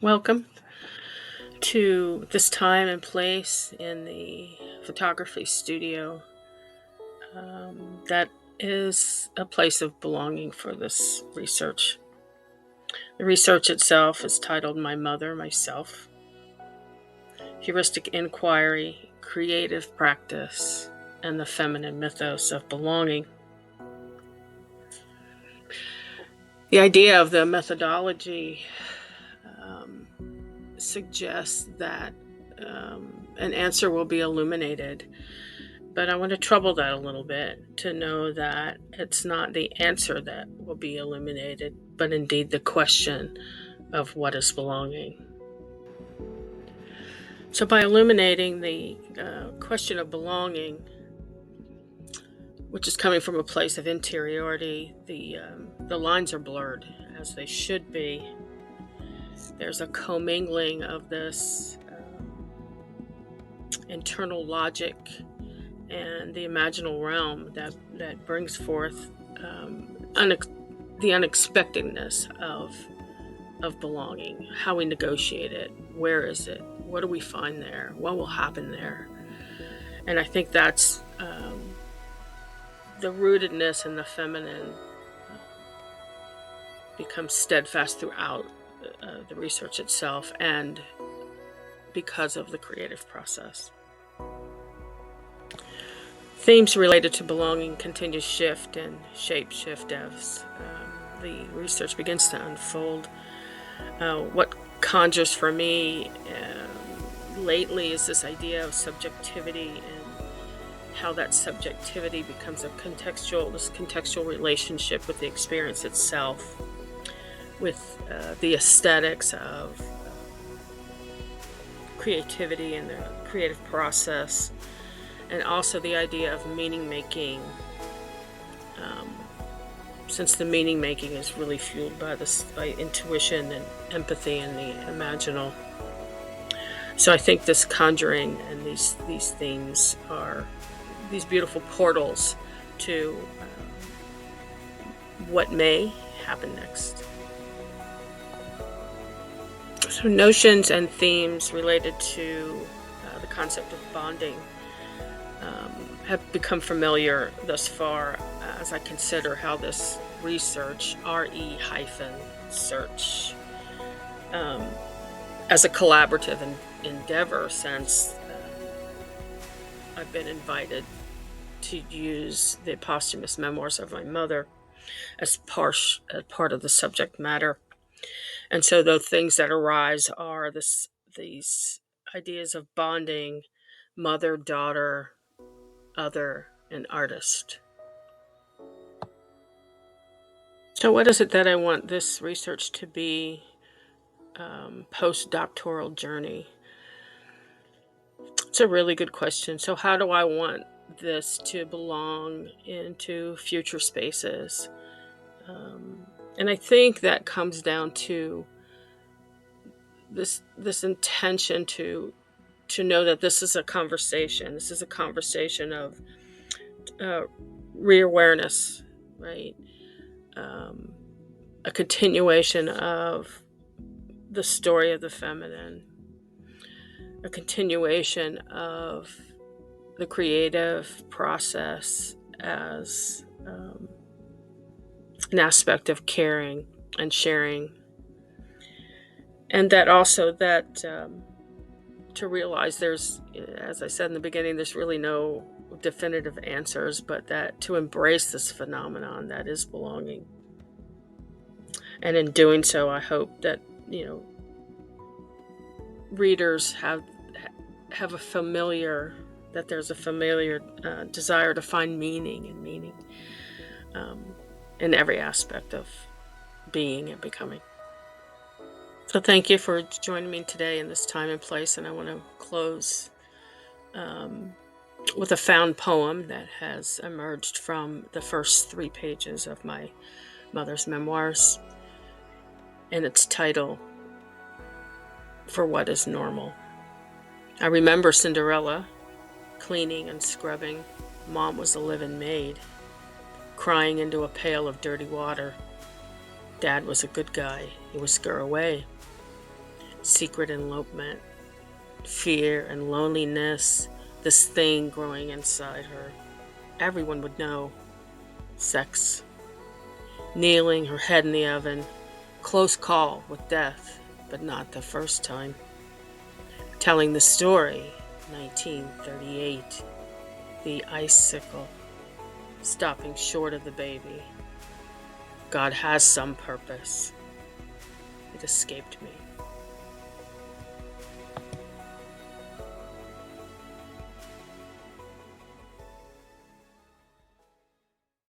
Welcome to this time and place in the photography studio. That is a place of belonging for this research. The research itself is titled My Mother, Myself, Heuristic Inquiry, Creative Practice, and the Feminine Mythos of Belonging. The idea of the methodology suggests that an answer will be illuminated. But I want to trouble that a little bit to know that it's not the answer that will be illuminated, but indeed the question of what is belonging. So, by illuminating the question of belonging, which is coming from a place of interiority, the lines are blurred as they should be. There's a commingling of this internal logic and the imaginal realm that brings forth the unexpectedness of belonging, how we negotiate it, where is it, what do we find there, what will happen there. And I think that's the rootedness in the feminine becomes steadfast throughout the research itself, and because of the creative process. Themes related to belonging continue to shift and shape shift as the research begins to unfold. What conjures for me lately is this idea of subjectivity and how that subjectivity becomes this contextual relationship with the experience itself, with the aesthetics of creativity and the creative process, and also the idea of meaning making, since the meaning making is really fueled by intuition and empathy and the imaginal. So I think this conjuring and these themes are these beautiful portals to what may happen next. So notions and themes related to the concept of bonding have become familiar thus far as I consider how this research, RE-search, as a collaborative endeavor, since I've been invited to use the posthumous memoirs of my mother as part of the subject matter. And so the things that arise are these ideas of bonding, mother, daughter, other, and artist. So what is it that I want this research to be post-doctoral journey? It's a really good question. So how do I want this to belong into future spaces? And I think that comes down to this intention to know that this is a conversation. This is a conversation of reawareness, right? A continuation of the story of the feminine, a continuation of the creative process as an aspect of caring and sharing, and that also that to realize there's, as I said in the beginning, there's really no definitive answers, but that to embrace this phenomenon that is belonging. And in doing so, I hope that readers have a familiar desire to find meaning in every aspect of being and becoming. So thank you for joining me today in this time and place, and I want to close with a found poem that has emerged from the first 3 pages of my mother's memoirs, and its title, For What is Normal. I remember Cinderella cleaning and scrubbing. Mom was a living maid, crying into a pail of dirty water. Dad was a good guy. He would scare away. secret elopement, fear and loneliness, this thing growing inside her. Everyone would know. Sex, kneeling, her head in the oven, close call with death, but not the first time. Telling the story, 1938, the icicle, stopping short of the baby. God has some purpose. It escaped me.